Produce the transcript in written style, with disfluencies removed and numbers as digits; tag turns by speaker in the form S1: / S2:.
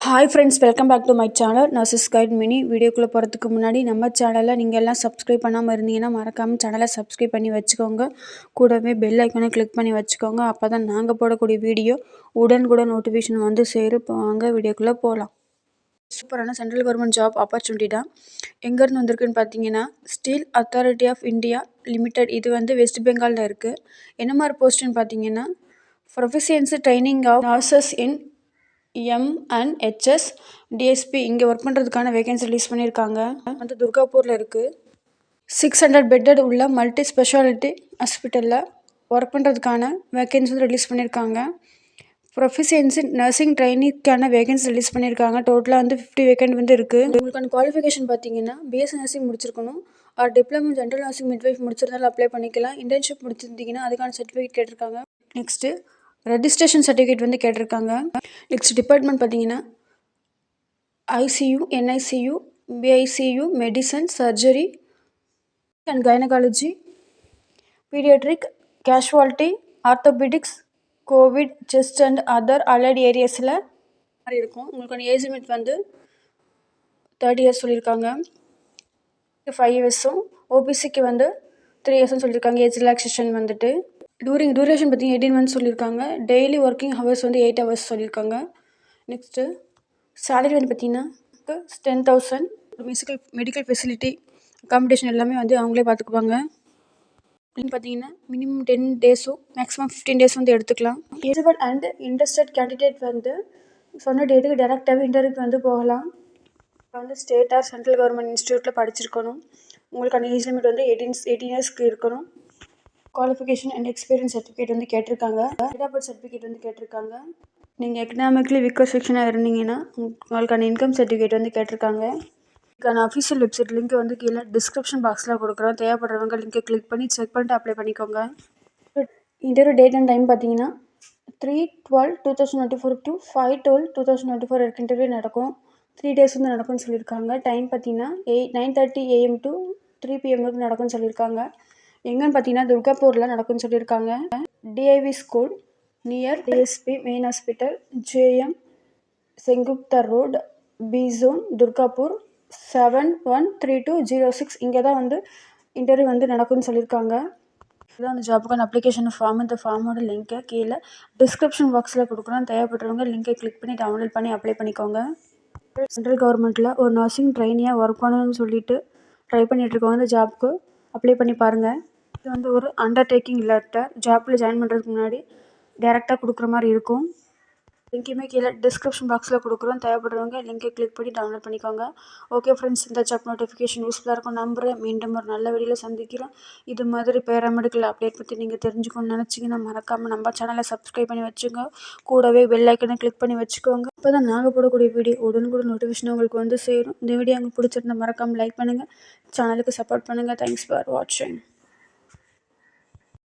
S1: Hi friends, welcome back to my channel. Nurses guide mini. வீடியோக்குள்ளே போகிறதுக்கு முன்னாடி நம்ம சேனலில் நீங்கள் எல்லாம் சப்ஸ்கிரைப் பண்ணாமல் இருந்தீங்கன்னா மறக்காமல் சேனலை சப்ஸ்கிரைப் பண்ணி வச்சுக்கோங்க. கூடவே பெல் ஐக்கானை கிளிக் பண்ணி வச்சுக்கோங்க. அப்போ தான் நாங்கள் போடக்கூடிய வீடியோ உடனுக்குடன் நோட்டிஃபிகேஷன் வந்து சேரும். இப்போ வாங்க வீடியோக்குள்ளே போகலாம். சூப்பரான சென்ட்ரல் கவர்மெண்ட் ஜாப் ஆப்பர்ச்சுனிட்டி தான். எங்கேருந்து வந்திருக்குன்னு பார்த்தீங்கன்னா, steel authority of India limited. இது வந்து வெஸ்ட் பெங்காலில் இருக்குது. என்ன மாதிரி போஸ்ட்டுன்னு பார்த்தீங்கன்னா, proficiency training of nurses in MNHS DSP. இங்கே ஒர்க் பண்ணுறதுக்கான வேகன்சி ரிலீஸ் பண்ணியிருக்காங்க. வந்து துர்காப்பூரில் இருக்குது. 600 பெட்டட் உள்ள மல்டி ஸ்பெஷாலிட்டி ஹாஸ்பிட்டலில் ஒர்க் பண்ணுறதுக்கான வேகன்சி வந்து ரிலீஸ் பண்ணியிருக்காங்க. ப்ரொஃபிஷியன்சி நர்சிங் ட்ரைனிங்க்கான வேகன்சி ரிலீஸ் பண்ணியிருக்காங்க. டோட்டலாக வந்து 50 வேகன்ட் வந்து இருக்குது. உங்களுக்கான குவாலிஃபிகேஷன் பார்த்தீங்கன்னா, பிஎஸ்சி நர்சிங் முடிச்சிருக்கணும். டிப்ளமோ ஜென்ரல் நர்சிங் மிட்வைஃப் முடிச்சிருந்தாலும் அப்ளை பண்ணிக்கலாம். இன்டர்ன்ஷிப் முடிச்சிருந்தீங்கன்னா அதுக்கான சர்டிஃபிகேட் கேட்டிருக்காங்க. நெக்ஸ்ட்டு ரெஜிஸ்ட்ரேஷன் சர்டிஃபிகேட் வந்து கேட்டிருக்காங்க. நெக்ஸ்ட் டிபார்ட்மெண்ட் பார்த்தீங்கன்னா, ICU, NICU, PICU, medicine, surgery and gynaecology, paediatric, casualty, orthopaedics, COVID, chest and other allied ஏரியாஸில் மாதிரி இருக்கும். உங்களுக்கான ஏஜ் லிமிட் வந்து 30 இயர்ஸ் சொல்லியிருக்காங்க. 5 இயர்ஸும், ஓபிசிக்கு வந்து 3 இயர்ஸ்னு சொல்லியிருக்காங்க. ஏஜ் ரிலாக்ஸேஷன் வந்துட்டு டூரேஷன் பார்த்தீங்கன்னா 18 மந்த்ஸ் சொல்லியிருக்காங்க. டெய்லி ஒர்க்கிங் ஹவர்ஸ் வந்து 8 ஹவர்ஸ் சொல்லியிருக்காங்க. நெக்ஸ்ட்டு சேலரி வந்து பார்த்தீங்கன்னா 10,000. மெடிக்கல் ஃபெசிலிட்டி, அக்காமடேஷன் எல்லாமே வந்து அவங்களே பார்த்துக்குவாங்க. அப்படின்னு பார்த்தீங்கன்னா மினிமம் 10 டேஸும் மேக்ஸிமம் 15 டேஸ் வந்து எடுத்துக்கலாம். எலிஜிபிள் அண்ட் இன்ட்ரெஸ்டட் கேண்டிடேட் வந்து சொன்ன டேட்டுக்கு டேரெக்டாகவே இன்டர்வியூக்கு வந்து போகலாம். இப்போ வந்து ஸ்டேட் ஆர் சென்ட்ரல் கவர்மெண்ட் இன்ஸ்டியூட்டில் படிச்சிருக்கணும். உங்களுக்கான ஏஜ் லிமிட் வந்து 18 இயர்ஸ்க்கு இருக்கணும். குவாலிஃபிகேஷன் அண்ட் எக்ஸ்பீரியன்ஸ் சர்டிஃபிகேட் வந்து கேட்டிருக்காங்க. டேட் ஆஃப் பர்த் சர்டிஃபிகேட் வந்து கேட்டிருக்காங்க. நீங்கள் எக்கனாமிக்கலி வீக்கர் செக்ஷனாக இருந்தீங்கன்னா உங்களுக்கான இன்கம் சர்டிஃபிகேட் வந்து கேட்டிருக்காங்க. இதுக்கான அஃபிஷியல் வெப்சைட் லிங்க் வந்து கீழே டிஸ்கிரிப்ஷன் பாக்ஸில் கொடுக்குறோம். தேவைப்படுறவங்க லிங்கை கிளிக் பண்ணி செக் பண்ணிட்டு அப்ளை பண்ணிக்கோங்க. இன்டர்வியூ டேட் அண்ட் டைம் பார்த்தீங்கன்னா 3/12/2024 to 5/12/2024 வரைக்கும் இன்டர்வியூ நடக்கும். 3 டேஸ் வந்து நடக்கும்னு சொல்லியிருக்காங்க. டைம் பார்த்தீங்கன்னா 9:30 AM to 3 PM வரைக்கும் நடக்கும்னு சொல்லியிருக்காங்க. எங்கன்னு பார்த்தீங்கன்னா துர்காப்பூரில் நடக்கும்னு சொல்லியிருக்காங்க. DIV school near DSP main hospital, JM செங்குப்தர் ரோட், பி ஜோன், துர்காப்பூர் 713206. இங்கே தான் வந்து இன்டர்வியூ வந்து நடக்கும்னு சொல்லியிருக்காங்க. இதுதான் அந்த ஜாப்புக்கான அப்ளிகேஷன் ஃபார்ம். இந்த ஃபார்மோட லிங்க்கை கீழே டிஸ்கிரிப்ஷன் பாக்ஸில் கொடுக்குறோம். தேவைப்படுறவங்க லிங்கை கிளிக் பண்ணி டவுன்லோட் பண்ணி அப்ளை பண்ணிக்கோங்க. சென்ட்ரல் கவர்மெண்ட்டில் ஒரு நர்சிங் ட்ரைனியாக ஒர்க் பண்ணணும்னு சொல்லிட்டு ட்ரை பண்ணிகிட்ருக்கோங்க. இந்த ஜாப்புக்கு அப்ளை பண்ணி பாருங்கள். இது வந்து ஒரு அண்டர்டேக்கிங் லெட்டர். ஜாப்பில் ஜாயின் பண்ணுறதுக்கு முன்னாடி டேரெக்டாக கொடுக்குற மாதிரி இருக்கும். லிங்கையுமே கீழே டிஸ்கிரிப்ஷன் பாக்ஸில் கொடுக்குறோம். தேவைப்படுறவங்க லிங்கை கிளிக் பண்ணி டவுன்லோட் பண்ணிக்கோங்க. ஓகே ஃப்ரெண்ட்ஸ், இந்த ஜாப் நோட்டிஃபிகேஷன் யூஸ்ஃபுல்லாக இருக்கும் நம்புகிறேன். மீண்டும் ஒரு நல்ல வீடியோவில் சந்திக்கிறோம். இது மாதிரி பேராமெடிக்கல் அப்டேட் பற்றி நீங்கள் தெரிஞ்சுக்கணும்னு நினச்சிங்கன்னா மறக்காமல் நம்ம சேனலை சப்ஸ்கிரைப் பண்ணி வச்சுக்கோங்க. கூடவே பெல் ஐக்கனை கிளிக் பண்ணி வச்சுக்கோங்க. அப்போ தான் நாங்கள் போடக்கூடிய வீடியோ உடனுக்குடன் நோட்டிஃபிகேஷன் உங்களுக்கு வந்து சேரும். இந்த வீடியோ உங்களுக்கு பிடிச்சிருந்தா மறக்காமல் லைக் பண்ணுங்கள். சேனலுக்கு சப்போர்ட் பண்ணுங்கள். தேங்க்ஸ் ஃபார் வாட்சிங்.